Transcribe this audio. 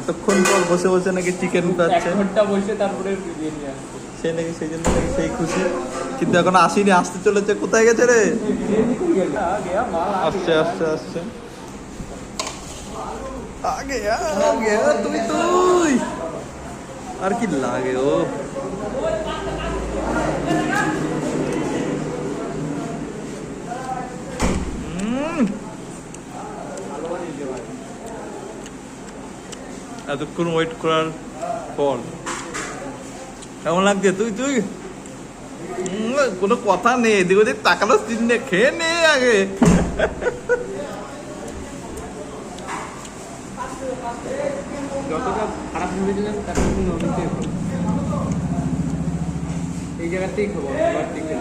এতক্ষণ পর বসে বসে নাকি চিকেন পাচ্ছে, 1 ঘন্টা বসে তারপরে বিরিয়ানি আসছে। সে নাকি সেই জন্য নাকি সেই খুশি, কিন্তু এখন আসিনি, আসতে চলেছে। কোথায় গেছে রে? বিরিয়ানি কই গেল? গয়া মাল আসছে আসছে আসছে, আগে আগে তুই তুই আর কি লাগে ও। এতক্ষণ ওয়েট করার পর কেমন লাগছে? তুই তুই কোনো কথা নেই, এদিক ওদিক তাকানো চিন নে, খেয়ে নে আগে। যতটা খারাপ ভেবেছিলাম তার থেকে নদীতে এই জায়গাতেই খাবো এবার দেখে।